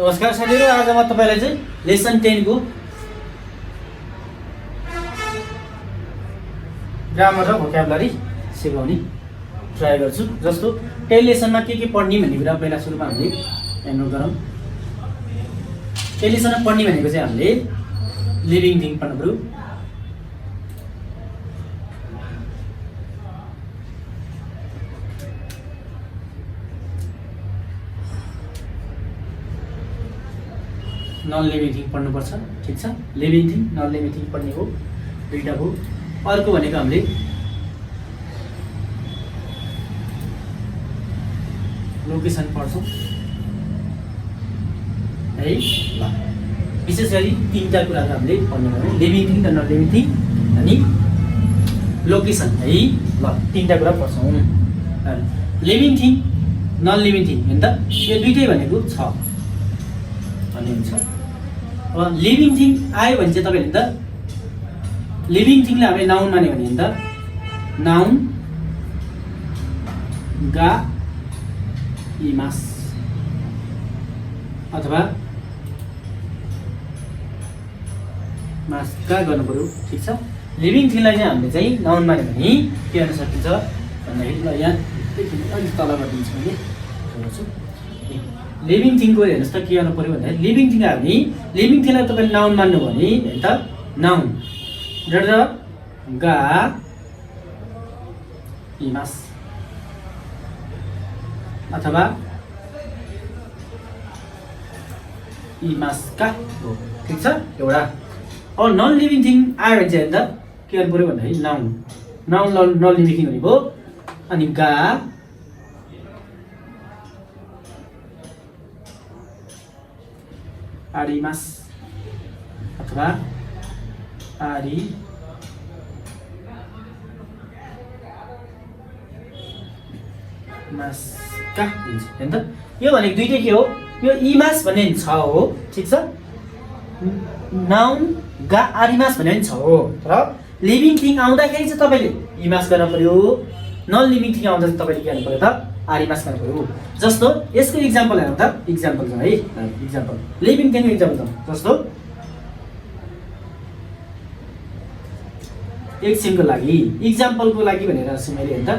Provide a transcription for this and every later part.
नमस्कार साथीहरु, आज म तपाईलाई चाहिँ लेसन 10 को ग्रामर र भोक्याबुलरी सिकाउने ट्राई गर्छु। जस्तो 10 लेसनमा के पढ्ने भन्ने कुरा पहिला सुरुमा हामीले हेर्नु गरौँ। 10 लेसनमा पढ्ने भनेको चाहिँ हामीले लिभिङ थिङ पढ्नु पर्यो। नन लिभिङ थिङ पढ्नुपर्छ, ठीक छ। Living thing non living thing पढ्ने हो, दुईटा हो। अर्को भनेको हामीले लोकेसन पढ्छौँ है। ल विशेष गरी तीनटा कुराहरू हामीले पढ्ने हो, लिभिङ थिङ र नन लिभिङ थिङ अनि लोकेसन है। ल तीनटा कुरा पढ्छौँ। Living thing non living thing हैन त, यो दुईटै भनेको छ भन्ने हुन्छ। अब लिभिङ थिङ आयो भने चाहिँ तपाईले त लिभिङ थिङलाई हामीले नाउन मान्यो भने त नाउन गा इमास अथवा मास्का गर्नु पर्यो, ठीक छ। लिभिङ थिङलाई चाहिँ हामीले चाहिँ नाउन मान्यो भने के गर्न सकिन्छ भन्दाखेरि ल यहाँ अलिक तलबाट दिन्छु मैले हेर्छु। लिभिङ थिङको हेर्नुहोस् त के गर्नु पर्यो भन्दाखेरि लिभिङ थिङ आयो भने लिभिङ थिङलाई तपाईले नाउन मान्नु भने हैन त नाउन र गा इमास अथवा इमासका हो, ठीक छ एउटा। अब नन लिभिङ थिङ आयो भने चाहिँ हैन त के गर्नु पर्यो भन्दाखेरि noun noun non living thing भनेको अनि गा आरिमास अथवा आरि मासका हुन्छ हैन त। यो भनेको दुईटै के हो, यो इमास भन्ने छ हो, ठीक छ। नाउन गा आरिमास भन्ने छ हो, र लिभिङ थिङ आउँदाखेरि चाहिँ तपाईले इमास गर्न पर्यो, नन लिभिङ थिङ आउँदा चाहिँ तपाईले के गर्नु पर्यो त आरिमास गर्नु पर्यो। जस्तो यसको इक्जाम्पल हेरौँ त, इक्जाम्पल छ है। इक्जाम्पल लिभिङ थिङको इक्जाम्पल छ। जस्तो एकछिनको लागि इक्जाम्पलको लागि भनेर छु मैले हैन त।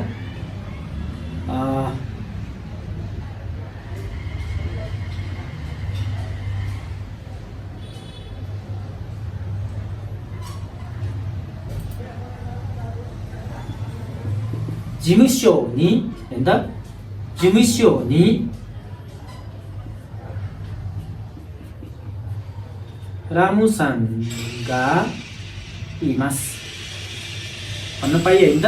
지무쇼니 된다. 지무쇼니 रामुसांगा इमास भन्न पाइयो हैन त।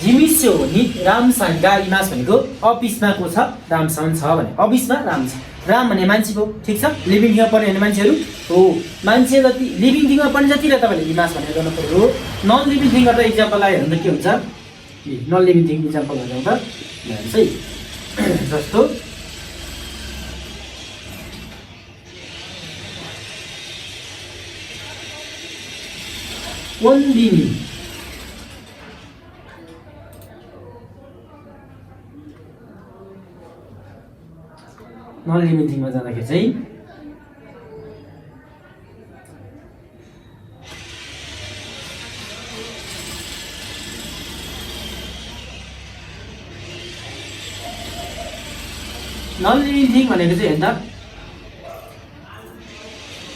जिमिस्यो नि रामसांगा इमास भनेको अफिसमा को छ रामसान छ भने अफिसमा राम छ। राम भन्ने मान्छे हो, ठीक छ। लिभिङ थिङमा पढ्ने भने मान्छेहरू हो, मान्छे जति लिभिङ थिङमा पढ्ने जतिले तपाईले इमास भनेर गर्नु पर्यो। नन लिभिङ थिङ गर्दा इक्जाम्पल आयो भने त के हुन्छ, नन लिभिङ थिङ इक्जाम्पल गर्दा त हेर्नुस् है। जस्तो वन्दिनी नन लिभिङ थिङमा जाँदाखेरि चाहिँ नन लिभिङ थिङ भनेको चाहिँ हेर्दा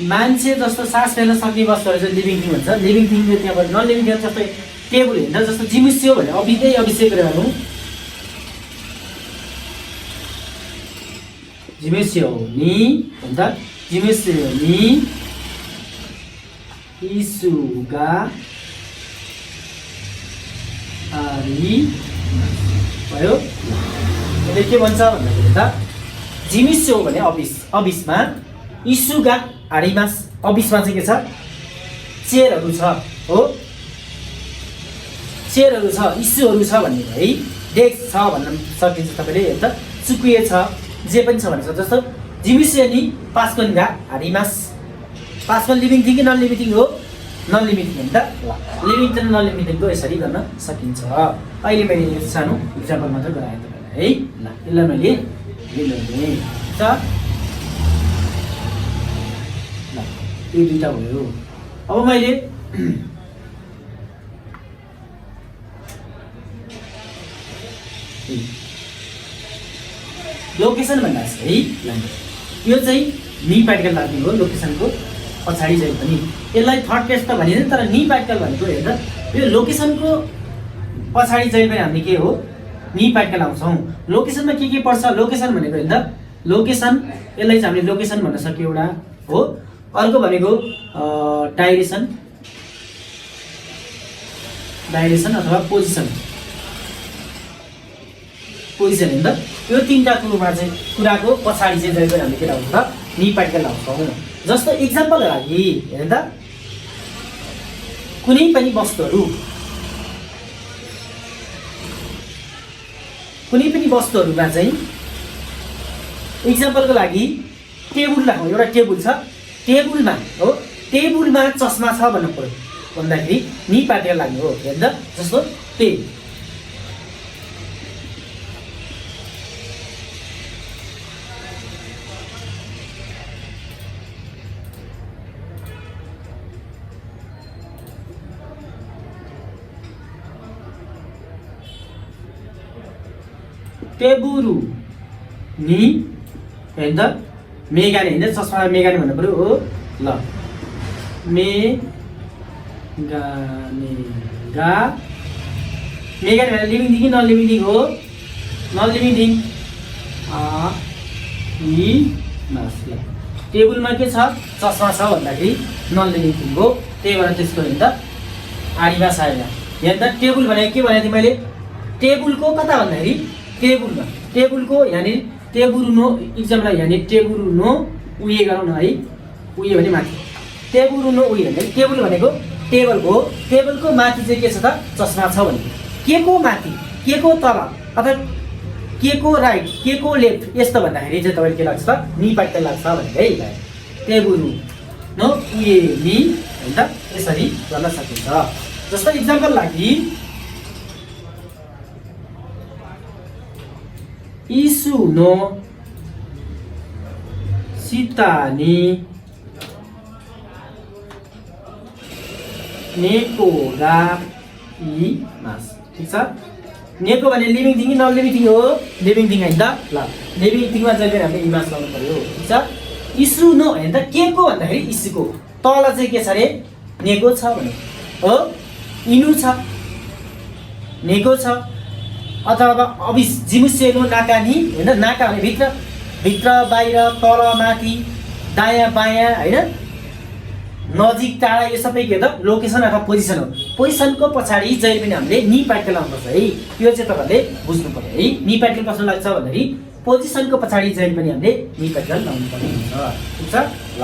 मान्छे जस्तो सास फेर्न सक्ने वस्तुहरू चाहिँ लिभिङ थिङ भन्छ। लिभिङ थिङ त्यहाँबाट नन लिभिङ थिङ जस्तै टेबल हेर्दा जस्तो जिमुस्यो भने अभिदै अभिषेक गरेर जिमेस्यो नि भन्छ। जिमेस्यो नि इसुगा आरि भयो। यसले के भन्छ भन्दाखेरि त जिमिस्यो भने अफिस, अफिसमा इसुगा आरिमास अफिसमा चाहिँ के छ चेयरहरू छ हो, चेयरहरू छ इस्युहरू छ भन्ने है। डेस्क छ भन्न सकिन्छ तपाईले हेर्दा, चुकुए छ जे पनि छ भनेको छ। जस्तो जिमिस्यो नि पास्कनगा आरिमास, पास्कन लिभिङ थिङ कि नन लिभिङ थिङ हो, नन लिभिङ थिङ त। लिभिङ थिङ नन लिभिङ थिङको यसरी गर्न सकिन्छ। अहिले मैले सानो इक्जाम्पल मात्र गराएँ तपाईलाई है। ल यसलाई मैले ल्याउने छ ल यो दुईटा भयो। अब मैले लोकेसन भन्दा चाहिँ यो चाहिँ नि पार्टिकल लाग्ने हो लोकेसनको पछाडि चाहिँ पनि यसलाई थर्ड केस त भनिदैन तर नि पार्टिकल भनेको हेर्दा यो लोकेसनको पछाडि चाहिँ पनि हामीले के हो नि पार्टिकल आउँछौँ। लोकेसनमा के पर्छ लोकेसन भनेको हेर्दा लोकेसन यसलाई चाहिँ हामीले लोकेसन भन्न सक्यो एउटा हो। अर्को भनेको डाइरेक्सन अथवा पोजिसन हेर्दा यो तीनटा कुराको पछाडि चाहिँ जहिले पनि हामीले के लाउँछ नि पार्टिकल लाउँछौँ। जस्तो इक्जाम्पलको लागि हेर्दा कुनै पनि वस्तुहरूमा चाहिँ इक्जाम्पलको लागि टेबुल राखौँ। एउटा टेबुल छ टेबुलमा चस्मा छ भन्नु पर्यो भन्दाखेरि नि पार्टिकल लाग्ने हो। हेर्दा जस्तो टेबुरु नि हेर्दा मेगाने होइन चस्मा मेगाने भन्नु पर्यो हो। ल मेगाने भने लिभिङ थिङ कि नन लिभिङ थिङ हो। नन लिभिङ थिङ टेबुलमा के छ चस्मा छ भन्दाखेरि नन लिभिङ थिङ हो। त्यही भएर त्यसको हेर्दा आडीमा साइड हेर्दा टेबुल भनेको के भनेको थिएँ मैले टेबुलको कता भन्दाखेरि टेबुलको यानि टेबुरुनो इक्जामलाई यानि टेबुरुनो उयो गरौँ न है उयो भने माथि टेबुरुनो उयो भने टेबुल भनेको टेबल हो। टेबलको माथि चाहिँ के छ त चस्मा छ भने के को माथि के को तल अथवा के को राइट के को लेफ्ट यस्तो भन्दाखेरि चाहिँ तपाईँले के लाग्छ त नि पार्टिकल लाग्छ भनेको है। टेबुरुनो उयो नि होइन यसरी गर्न सकिन्छ। जस्तो इक्जाम्पल लागि इसुनो सितानी नेको गा इमास ठीक छ। नेको भने लिभिङ थिङ कि नन लिभिङ थिङ हो लिभिङ थिङ होइन त ल लिभिङ थिङमा चाहिँ हामीले इमास लाउनु पर्यो ठीक छ। इसुनो होइन त के को भन्दाखेरि इसुको तल चाहिँ के छ अरे नेको छ भने हो इनु छ नेको छ अथवा अबिस जिमुसेनो नाकानी होइन नाका भने भित्र बाहिर तल माथि दायाँ बायाँ होइन नजिक टाढा यो सबै के त लोकेसन अथवा पोजिसन हो। पोजिसनको पछाडि जहिले पनि हामीले नि पार्टिकल लाउनुपर्छ है। यो चाहिँ तपाईँहरूले बुझ्नु पर्यो है। नि पार्टिकल कस्तो लाग्छ भन्दाखेरि पोजिसनको पछाडि जहिले पनि हामीले नि पार्टिकल लाउनु पर्ने हुन्छ ठिक छ। ल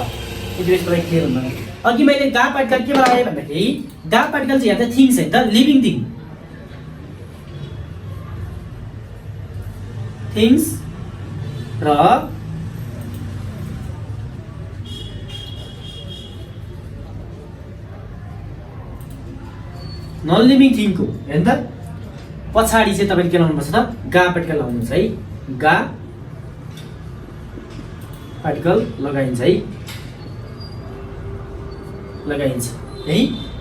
यति बेला क्लियर हुँदैन। अघि मैले गा पार्टिकल के लगाएँ भन्दाखेरि गा पार्टिकल चाहिँ यहाँ चाहिँ थिङ्स होइन त लिभिङ थिङ थिङ्स र नन लिभिङ थिङको हेर्नु त पछाडि चाहिँ तपाईँले के लाउनुपर्छ त गा पार्टिकल लाउनुहुन्छ है। गा पार्टिकल लगाइन्छ है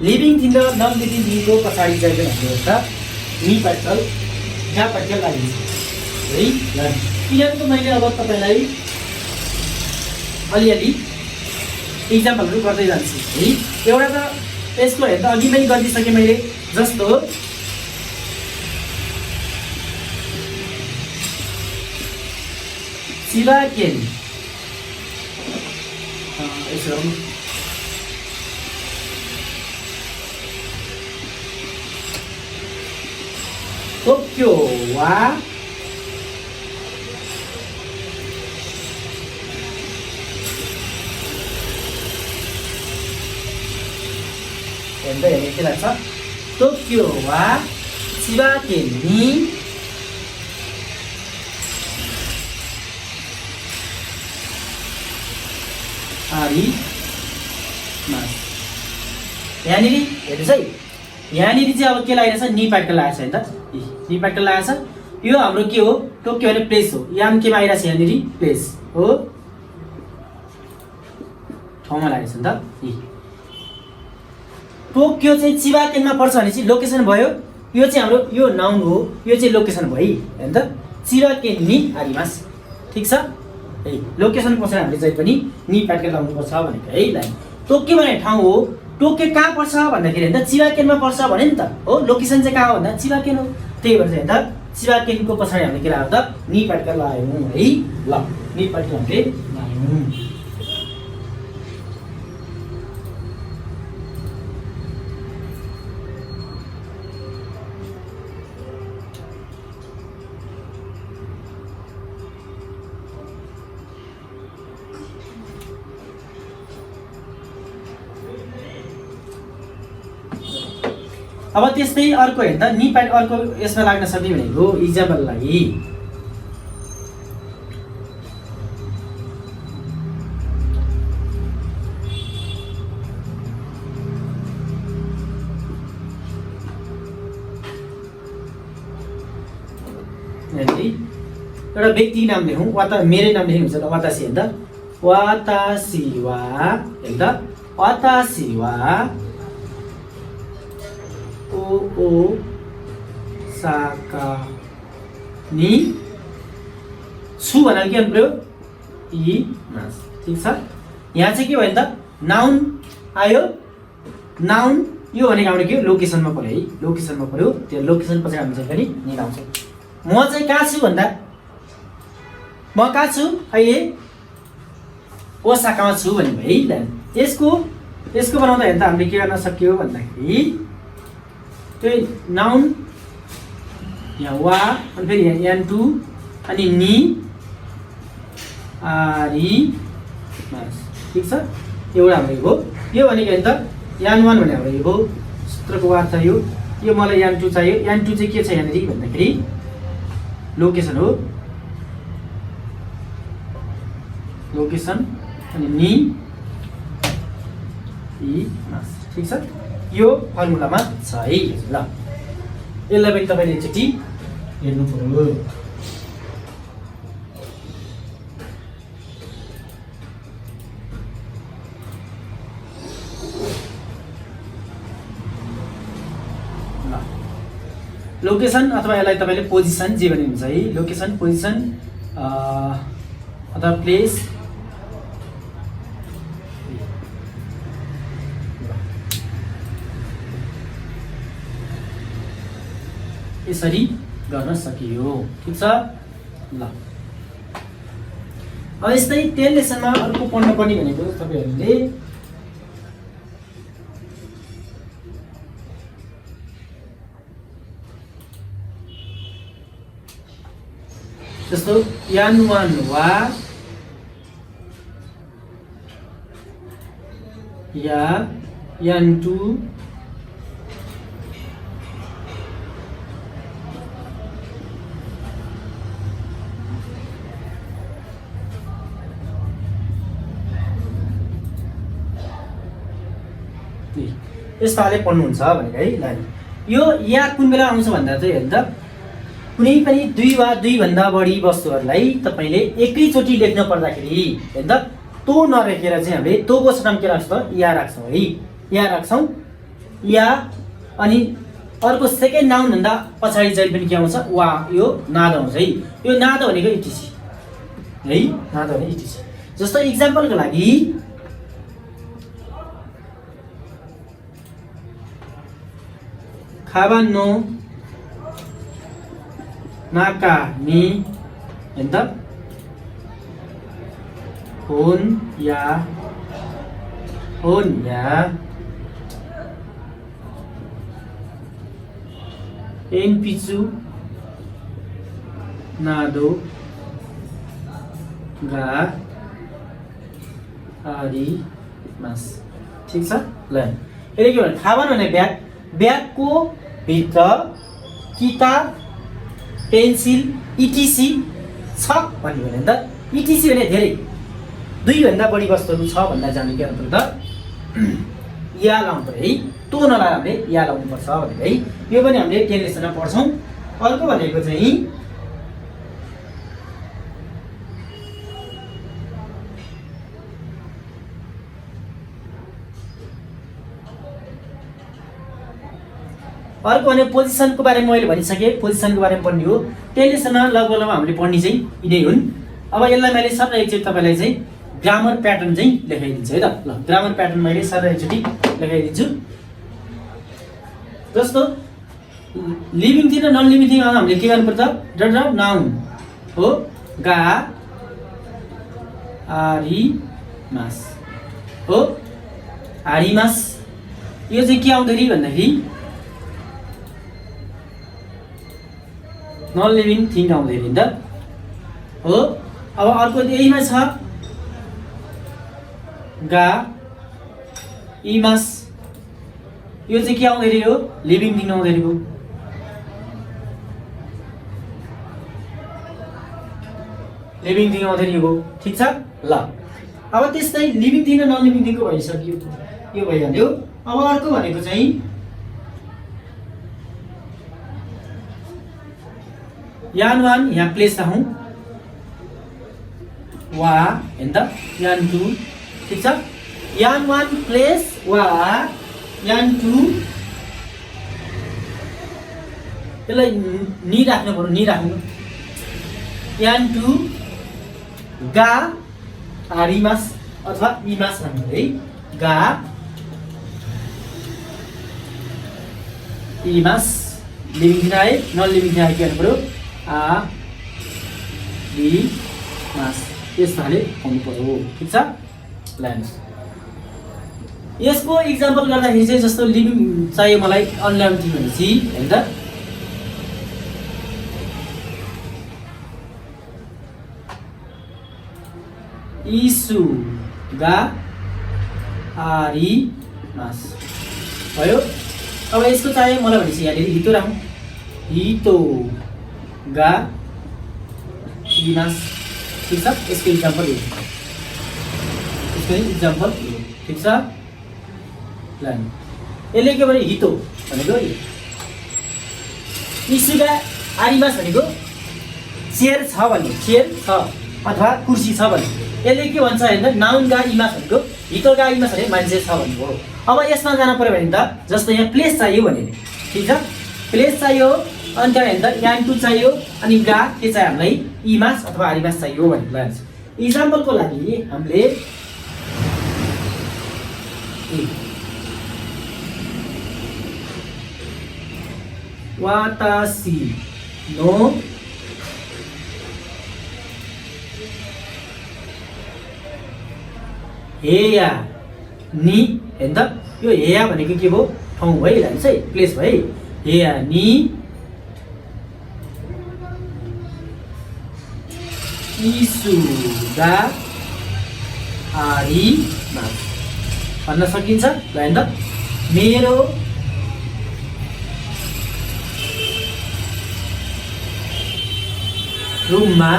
लिभिङ थिङ र नन लिभिङ थिङको पछाडि चाहिँ हाम्रो एउटा नि पार्टिकल गा पार्टिकल लगाइन्छ है। किनभने मैले अब तपाईँलाई अलिअलि इक्जाम्पलहरू गर्दै जान्छु है। एउटा त यसको हेर्दा अघि पनि गरिदिइसकेँ मैले जस्तो शिवाकेन यसो टोकियो वा हेर्दै हेर्ने के लाग्छ टोकियो वा शिवाकेन नि आरिमास यहाँनिर हेर्नुहोस् है यहाँनिर चाहिँ अब के लागिरहेछ नि पार्टिकल लागेको छ नि त नि पार्टिकल लागेको छ यो हाम्रो के हो टोकियो भने प्लेस हो यान केमा आइरहेछ यहाँनिर प्लेस हो ठाउँमा लागेछ नि त यी टोकियो चाहिँ चिबाकेनमा पर्छ भने चाहिँ लोकेसन भयो यो चाहिँ हाम्रो यो नाउन हो यो चाहिँ लोकेसन भयो हैन त चिबाकेन नि आरिमास ठीक छ है लोकेसन पछाडि हामीले चाहिँ पनि नि प्याटर्न लाउनु पर्छ भनेको है लाइन टोकियो भन्ने ठाउँ हो टोकियो कहाँ पर्छ भन्दाखेरि हैन चिबाकेनमा पर्छ भने नि त हो लोकेसन चाहिँ कहाँ हो भन्दा चिबाकेन हो त्यही भएर चाहिँ हैन चिबाकेनको पछाडि हामीले के लाग्यो त नि प्याटर्न लायौँ है ल नि प्याटर्न हामीले लायौँ अब त्यस्तै अर्को हेर्दा नि प्याट अर्को यसमा लाग्न सक्ने भनेको इक्जाम्पल लागि एउटा व्यक्ति नाम लेखौँ वा त मेरै नाम लेख्नु हुन्छ वातासी हेर्दा वातासी वा हेर्दा वातासी वा ओ साका नि छु भनेर के गर्नु पर्यो इ मास ठीक छ यहाँ चाहिँ के भयो नि त नाउन आयो नाउन यो भनेको हाम्रो के लोकेसनमा पर्यो है लोकेसनमा पर्यो त्यो लोकेसन पछि हामी चाहिँ फेरि नि लाउँछौँ म चाहिँ कहाँ छु भन्दा म कहाँ छु अहिले ओसाकामा छु भन्ने भयो है यसको बनाउँदा हेर्दा हामीले के गर्न सक्यो भन्दाखेरि त्यो नाउन यहाँ वा अनि फेरि यहाँ यान टु अनि नि आरी मास ठीक छ एउटा हाम्रो हो यो भनेको नि त यान वान भने हाम्रो यो हो सूत्रको अर्थ यो मलाई यान टु चाहियो यान टु चाहिँ के छ यहाँनिर भन्दाखेरि लोकेसन हो लोकेसन अनि नि इ मास ठीक छ यो फर्मुलामा छ है ल यसलाई पनि तपाईँले एकचोटि हेर्नु पर्यो लोकेसन अथवा यसलाई तपाईँले पोजिसन जे भन्नुहुन्छ है लोकेसन पोजिसन अथवा प्लेस यसरी गर्न सकियो ठीक छ ल अब यस्तै 10 लेसनमा अर्को पढ्न पर्ने भनेको तपाईहरुले जस्तो यान 1 वा या यान 2 यस्तो हाले पढ्नुहुन्छ भनेको है ल यो या कुन बेला आउँछ भन्दा चाहिँ हेर्नु त कुनै पनि दुई वा दुई भन्दा बढी वस्तुहरुलाई तपाईले एकैचोटी लेख्न पर्दाखेरि हेर्नु त तो नलेखेर चाहिँ हामीले तोको सटम के राख्छ त या राख्छौं है या राख्छौं या अनि अर्को सेकेन्ड नाउन भन्दा पछाडी चाहिँ पनि के आउँछ वा यो नाद आउँछ है यो नाद भनेको इटिसी है नाद भने इटिसी जस्तो एक्जाम्पलको लागि खाबानो नाका नि हैन त होन या एनपिचु नादो गा आदि मास ठीक छ ल यसले के भन्छ खाबानो भने ब्याग ब्यागको भित्र किताब पेन्सिल इटिसी छ भन्ने भने त इटिसी भने धेरै दुई भन्दा बढी वस्तुहरु छ भन्दा जाने के अर्थ त या लाउनु पर्यो है तो नलाएर हामीले या लाउनु पर्छ भनेको है यो पनि हामीले 10 लेसनमा पढ्छौं अर्को भनेको चाहिँ अर्को भने पोजिसनको बारेमा मैले भनिसकेँ, पोजिसनको बारेमा पढ्ने हो। टेन्समा लगभग हामीले पढ्ने चाहिँ यिनै हुन्। अब यसलाई मैले सरलाई एकचोटि तपाईँलाई चाहिँ ग्रामर प्याटर्न चाहिँ लेखाइदिन्छु है त। ल ग्रामर प्याटर्न मैले सरलाई एकचोटि लेखाइदिन्छु। जस्तो लिभिङ थिङ र नन लिभिङ थिङ हामीले के गर्नुपर्छ, डट नाउन हो गा आरिमास हो आरिमास। यो चाहिँ के आउँदाखेरि भन्दाखेरि नन लिभिङ थिङ आउँदाखेरि त हो। अब अर्को यहीमा छ गा इमास, यो चाहिँ के आउँदाखेरि हो, लिभिङ थिङ आउँदाखेरि हो। लिभिङ थिङ आउँदाखेरि हो, ठिक छ। ल अब त्यस्तै लिभिङ थिङ र नन लिभिङ थिङको भइसक्यो, यो भइहाल्यो। अब अर्को भनेको चाहिँ यान वान, यहाँ प्लेस राखौँ वा हेर्नु त, यान टू, ठिक छ। यान वान प्लेस वा यान टू, यसलाई नि राख्नु पर्यो, नि राख्नु। यान टू गा आरिमास अथवा इमास राख्नु है, गा इमास। लिभिङ थिङ आए, नन लिभिङ थिङ आए के गर्नु पर्यो, आ रि मास, यस्ताले आउनु पर्यो, ठिक छ। ल हेर्नुहोस् यसको इक्जाम्पल गर्दाखेरि चाहिँ जस्तो लिभिङ चाहियो मलाई अनलिभिङ थिङ भनेपछि हेर्नु त, इसु गा आरिमास भयो। अब यसको चाहियो मलाई भनेपछि यहाँनिर हितो राखौँ, हितो गा इमास, ठिक छ। यसको इक्जाम्पल हो, यसको इक्जाम्पल हो, ठिक छ। ल यसले के भने हितो भनेको इसुगा आरिमास भनेको चेयर छ भन्ने, चेयर छ अथवा कुर्सी छ भन्ने। यसले के भन्छ हेर्नु, नाउन गा इमास भनेको हितो गा इमास भने मान्छे छ भन्ने हो। अब यसमा जानु पर्यो भने त जस्तो यहाँ प्लेस चाहियो भने, ठिक छ, प्लेस चाहियो अनि त्यहाँ हेर्नु त यान टू चाहियो अनि गा के चाहियो हामीलाई, इमास अथवा आरिमास चाहियो भनेर लान्छ। इक्जाम्पलको लागि हामीले वातासी नो हेया नि, हेर्नु त यो हेया भनेको के भयो, ठाउँ भइहाल्छ है, प्लेस भयो। हेया नि इसुगा आरिमास भन्न सकिन्छ। ल हेर्नु त मेरो रुममा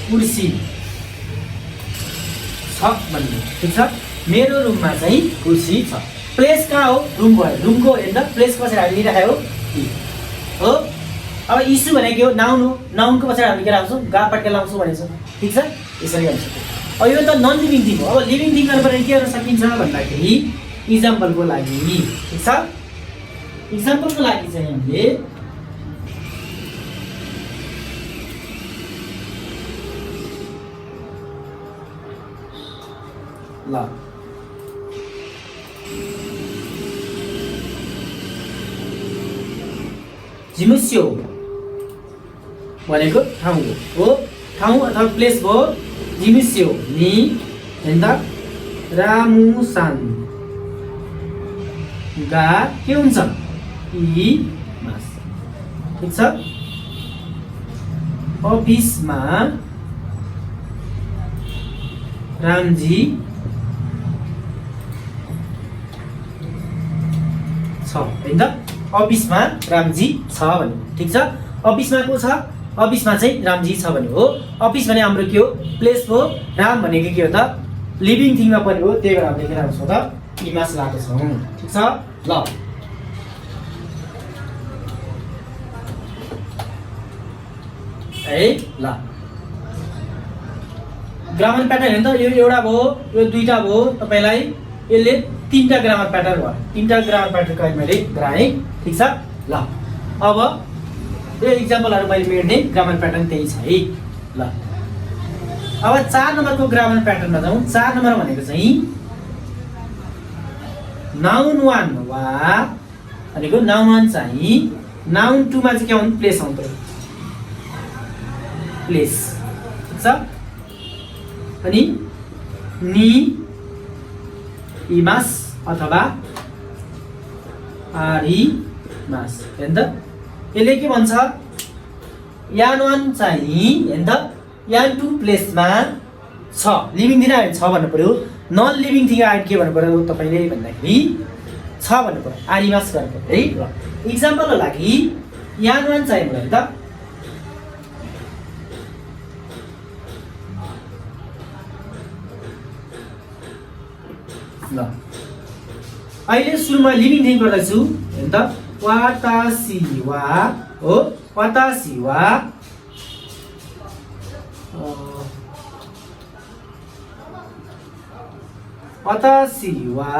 कुर्सी छ भन्ने, ठिक छ। मेरो रुममा चाहिँ कुर्सी छ। प्लेस कहाँ हो, रुम भयो, रुमको हेर्दा प्लेस पछाडि हामीले राखेको हो। अब इस्यु भनेको के हो, नाउन हो, नाउनको पछाडि हामीले के राख्छौँ, गा पट्का लाउँछौँ भनेको छ, ठिक छ। यसरी गर्न सक्छौँ। अब यो त नन लिभिङ थिङ हो। अब लिभिङ थिङ गर्नुपर्ने के गर्न सकिन्छ भन्दाखेरि इक्जाम्पलको लागि, ठिक छ, इक्जाम्पलको लागि चाहिँ हामीले ल जिमुस्यो भनेको ठाउँ हो, ठाउँ अथवा प्लेस हो। जिमुस्यो नि हेर्दा रामुसान गा के हुन्छ, इमास, ठिक छ। अफिसमा रामजी छ, होइन त, अफिसमा रामजी छ भन्यो, ठिक छ। अफिसमा को छ, अफिसमा चाहिँ रामजी छ भन्यो हो। अफिस भने हाम्रो के हो, प्लेस हो। राम भनेको के हो त, लिभिङ थिङमा पनि हो, त्यही भएर हामीले के राख्छौँ त, इमास लगाएको छौँ, ठिक छ। ल है ल ग्रामर प्याटर्न हेर्नु त यो एउटा भयो यो दुईटा भयो तपाईलाई यसले तीनटा ग्रामर प्याटर्न भयो तीनटा ग्रामर प्याटर्न कहिले मैले गराएँ ठीक छ ल अब यो एक्जाम्पलहरु मैले मेर्ने ग्रामर प्याटर्न त्यही छ है ल अब 4 नम्बरको ग्रामर प्याटर्नमा जाउँ 4 नम्बर भनेको चाहिँ नाउन 1 वा भनेको नाउन 1 चाहिँ नाउन 2 मा चाहिँ के आउँछ प्लेस आउँछ प्लेस ठीक छ अनि नि इमास अथवा आरिमास हेर्नु त यसले के भन्छ यान 1 चाहिँ हेर्नु त यान 2 प्लेसमा छ लिभिङ थिङ आयो छ भन्नु पर्यो नन लिभिङ थिङ आयो के भन्नु पर्यो तपाईले भन्दाखेरि छ भन्नु पर्यो आरिमास गर्नु पर्यो है ल एक्जाम्पलको लागि यान 1 चाहिँ हेर्नु त ल अहिले सुरुमा लिभिङ थिङ गर्दैछु हेर्नु त वातासी वा हो वातासी वा वातासी वा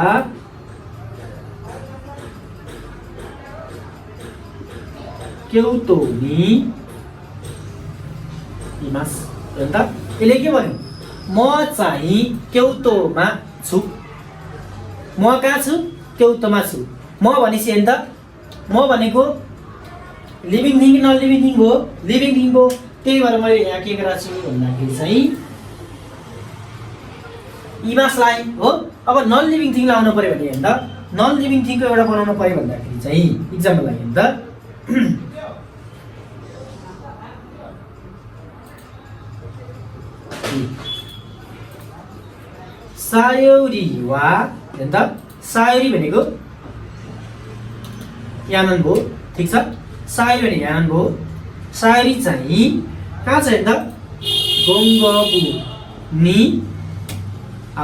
क्योतो नि इमास हेर्नु त यसले के भन्यो म चाहिँ क्योतोमा छु म कहाँ छु क्योतोमा छु म भनेपछि हेर्नु त म भनेको living thing non living thing हो लिभिङ थिङ हो त्यही भएर मैले यहाँ के गरेको छु भन्दाखेरि चाहिँ इमासलाई हो अब नन लिभिङ थिङ लाउनु पर्यो भने हेर्नु त नन लिभिङ थिङको एउटा बनाउनु पर्यो भन्दाखेरि चाहिँ एक्जाम्पल लागि हेर्नु त सायोरी वा हेर्नु त सायोरी भनेको यानन भयो ठीक छ सायोरी भने यानन भयो सायोरी चाहिँ कहाँ छ हेर्नु त गङ्गबु नि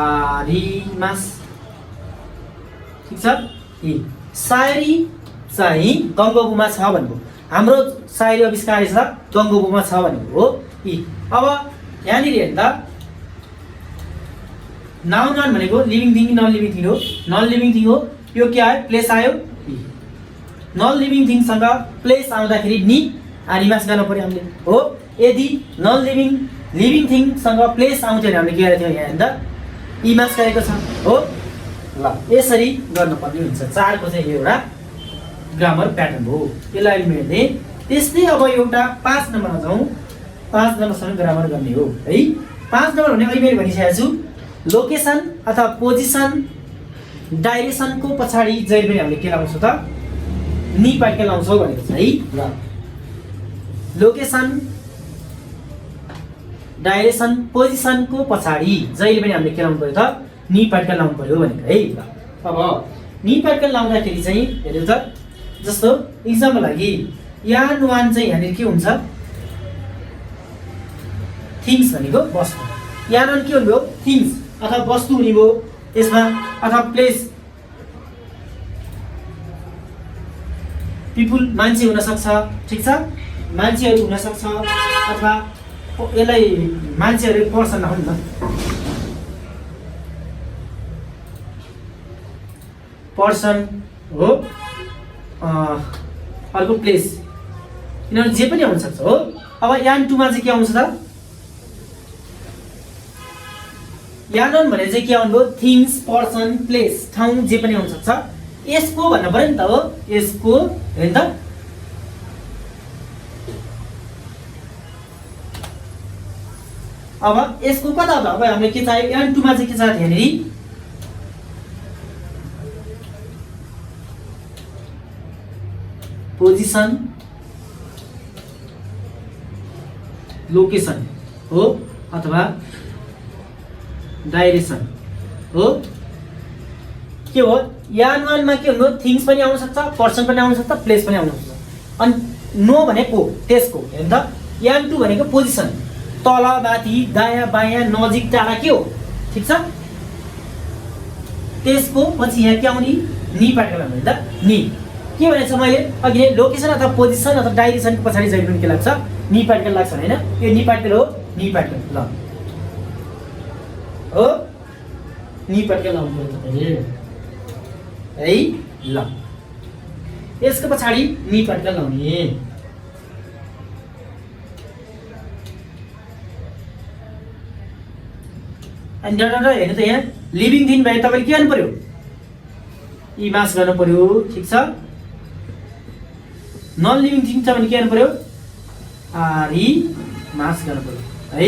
आरिमास ठीक छ सायोरी चाहिँ गङ्गबुमा छ भनेको हाम्रो सायोरी आविष्कार छ गङ्गबुमा छ भनेको हो अब यहाँनिर हेर्नु त नाउन 1 भनेको living thing non living thing हो नन लिभिङ थिङ हो यो के आयो प्लेस आयो नन लिभिङ थिङ सँग प्लेस आउँदाखेरि नि आरिमास गर्न पर्यो हामीले हो यदि नन लिभिङ थिङ सँग प्लेस आउँछ भने हामीले के गरेको थियौ यहाँ हेर्दा इमास गरेको छ हो ल यसरी गर्नुपर्ने हुन्छ 4 को चाहिँ एउटा ग्रामर प्याटर्न हो यसलाई मेर्ने त्यस्तै अब एउटा 5 नम्बरमा जाउँ 5 नम्बरसँग ग्रामर गर्ने हो है 5 नम्बर भने अहिले मैले भनिसकेको छु लोकेसन अथवा पोजिसन डाइरेक्सनको पछाडी जहिले पनि हामीले के लाउँछौँ त नि पार्टिकल लाउँछौँ भनेको छ है ल लोकेसन डाइरेक्सन पोजिसनको पछाडी जहिले पनि हामीले के लाउनु पर्यो त नि पार्टिकल लाउनु पर्यो भनेको है ल अब नि पार्टिकल लाउँदाखेरि चाहिँ हेर्नु त जस्तो एक्जाम्पल लागि यान 1 चाहिँ यहाँनिर के हुन्छ थिङ्स भनेको वस्तु यान 1 के हुनुभयो थिङ्स अथवा वस्तु हुने भयो यसमा अथवा प्लेस पिपुल मान्छे हुन सक्छ ठीक छ मान्छेहरु हुन सक्छ अथवा यसलाई मान्छेहरु पर्सन नहुन् न पर्सन हो अर्को प्लेस यिनीहरु जे पनि हुन सक्छ हो अब यान 2 मा चाहिँ के आउँछ त यान 1 भने चाहिँ के आउनुभयो थिङ्स पर्सन प्लेस ठाउँ जे पनि आउन सक्छ यसको भन्नु पर्यो नि त हो यसको हैन त अब यसको कता हो अब हामीले के चाहियो यान 2 मा चाहिँ के चाहियो यहाँनिर पोजिसन लोकेसन हो अथवा डाइरेक्सन हो के हो यान 1 मा के हुनु थिङ्स पनि आउन सक्छ पर्सन पनि आउन सक्छ प्लेस पनि आउन सक्छ अनि नो भनेको त्यसको हेर्नु त यान 2 भनेको पोजिसन तल माथि दायाँ बायाँ नजिक टाढा के हो ठीक छ त्यसको पछि यहाँ के आउने नि पार्टिकल आउने त नि के भनेछ मैले अघि नै लोकेसन अथवा पोजिसन अथवा डाइरेक्सन पछाडी जहिले पनि के लाग्छ नि पार्टिकल लाग्छ हैन यो नि पार्टिकल हो नि पार्टिकल ल हो नि पार्टिकल लाउनु पर्यो तपाईले है ल यसको पछाडी नि पार्टिकल लाउने अनि डडा हेर्नु त यहाँ लिभिङ थिङ भए तपाईले के गर्नु पर्यो ई मास गर्नु पर्यो ठीक छ नन लिभिङ थिङ छ भने के गर्नु पर्यो आरी मास गर्नु पर्यो है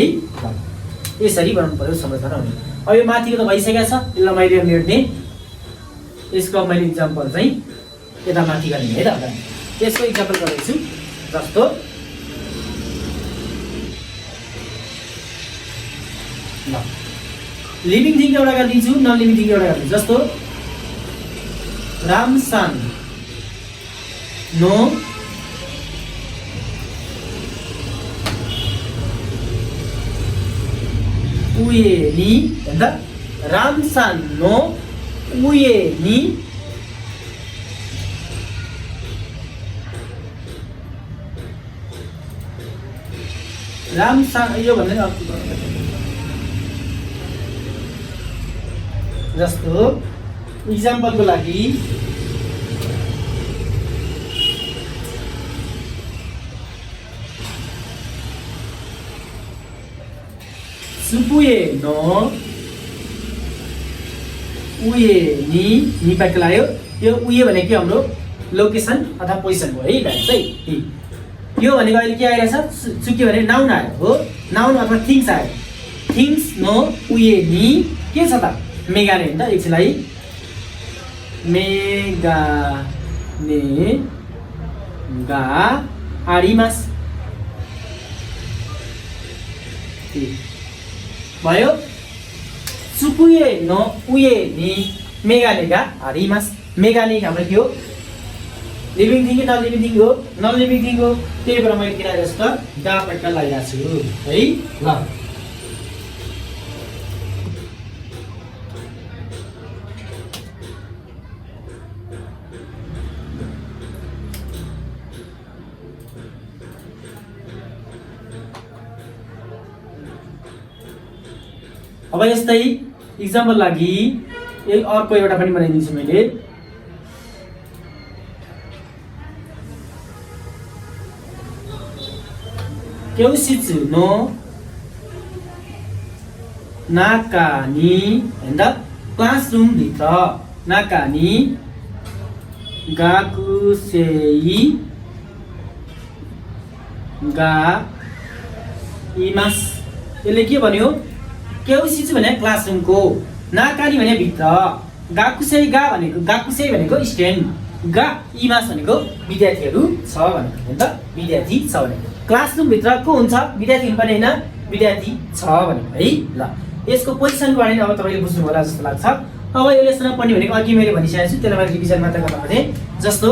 यसरी बनाउनु पर्यो संरचना हुने अब यो माथिको त भइसकेको छ यसलाई मैले मेट्ने यसको मैले इक्जाम्पल चाहिँ यता माथि गर्ने है त यसको इक्जाम्पल गर्दैछु जस्तो ल लिभिङ थिङ एउटा गरिदिन्छु नन लिभिङ थिङ एउटा गरिदिन्छु जस्तो रामसान नो उये नि भन्दा रामसान नो उये नि रामसान यो भन्ने जस्तो इक्जाम्पलको लागि सुपुए नो उये नि पार्टिकल आयो यो उये भनेको हाम्रो लोकेसन अथवा पोजिसन हो है गाइस है यो भनेको अहिले के आइरहेछ सुके भने नाउन आयो हो नाउन अथवा थिङ्स आयो थिङ्स नो उये नि के छ त मेगा ने त यसलाई मेगा ने गा आरिमास भयो सुपुए नो उये नि मेगा ने गा आरिमास मेगा ने हाम्रो के हो living thing non living thing हो नन लिभिङ थिङ हो त्यही भएर मैले किन जस्तो गा पार्टिकल लगाइरहेको छु है ल अब यस्तै इक्जाम्पल लागि एक अर्को एउटा पनि बनाइदिन्छु मैले क्यौसिचु नो नाकानी भन्दा क्लासरुम भित्र नाकानी गाकुसेई गा इमास यसले के भन्यो क्यौसिचु भने क्लासरुमको नाकानी भने भित्र गाकुसेई भनेको स्टुडेन्ट गा इमास भनेको विद्यार्थीहरू छ भनेको हो नि त विद्यार्थी छ भनेको क्लासरुम भित्र को हुन्छ विद्यार्थी हुनुपर्ने हैन विद्यार्थी छ भनेको है ल यसको पोजिसनको बारेमा अब तपाईले बुझ्नु होला जस्तो लाग्छ अब यसले सँग पढ्ने भनेको अघि मैले भनिसकेको छु त्यसलाई मैले रिभिजन मात्र गर्न खोजे जस्तो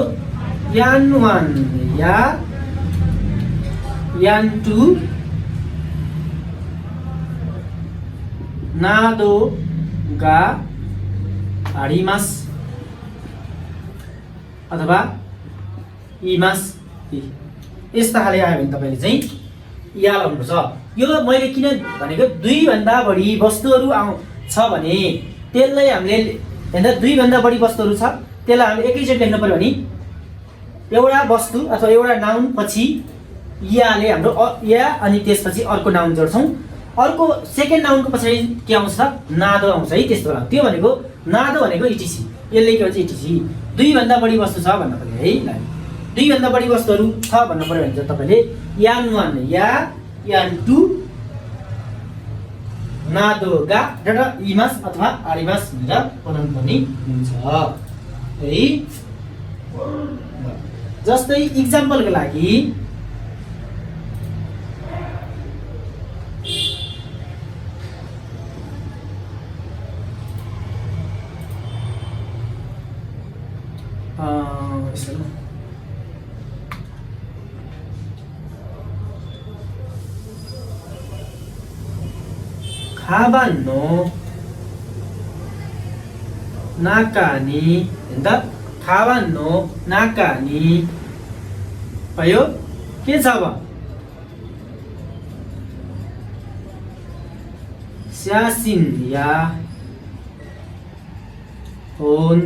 यान 1 या यान 2 नादो गा आरिमास अथवा इमास यस्ता खाले आयो भने तपाईले चाहिँ या लाउनुपर्छ यो मैले किन भनेको दुई भन्दा बढी वस्तुहरू छ भने त्यसलाई हामीले हैन दुई भन्दा बढी वस्तुहरू छ त्यसलाई हामीले एकैचोटि लेख्नु पर्यो भने एउटा वस्तु अथवा एउटा नाउन पछि याले हाम्रो या अनि त्यसपछि अर्को नाउन जोड्छौं अर्को सेकेन्ड नाउनको पछाडी के आउँछ नादो आउँछ है त्यस्तो होला त्यो भनेको नादो भनेको इटिसी यसले के भन्छ इटिसी दुई भन्दा बढी वस्तु छ भन्न पर्यो है ल दुई भन्दा बढी वस्तुहरू छ भन्न पर्यो भने चाहिँ तपाईले यान 1 या यान 2 नादो गा र इमास अथवा आरिमास भनेर बनाउनु पर्ने हुन्छ है जस्तै एक्जाम्पलको लागि खाबान नो नाकानी भन्दा खाबान नो नाकानी भयो के छ अब स्यासिन या होन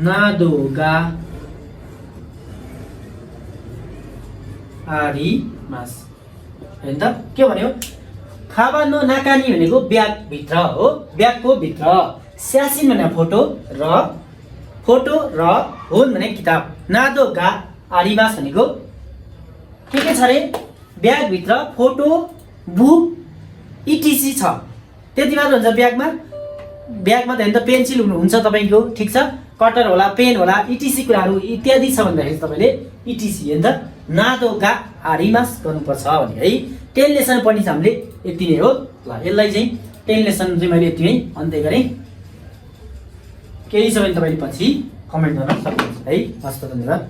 नादोगा आरिमास। हैन त के भन्यो खाबा नो नाकानी भनेको ब्याग भित्र हो, ब्यागको भित्र। स्यासिन भने फोटो र होन भने किताब। नादोगा आरिमास भनेको के छ रे ब्याग भित्र फोटो बुक इटिसी छ। त्यति मात्र हुन्छ ब्यागमा। ब्यागमा त हैन त पेन्सिल हुन्छ तपाईको, ठीक छ, कटर होला, पेन होला, इटिसी कुराहरू इत्यादि छ भन्दाखेरि तपाईले इटिसी हैन त नादोगा आरिमास गर्नुपर्छ भने है। 10 लेसन पढ्ने छ हामीले, यति नै हो। ल यसलाई चाहिँ 10 लेसन चाहिँ मैले यति नै अन्त्य गरेँ। केही छ भने तपाईले पछि कमेन्ट गर्न सक्नुहुन्छ है। हस्त धन्यवाद।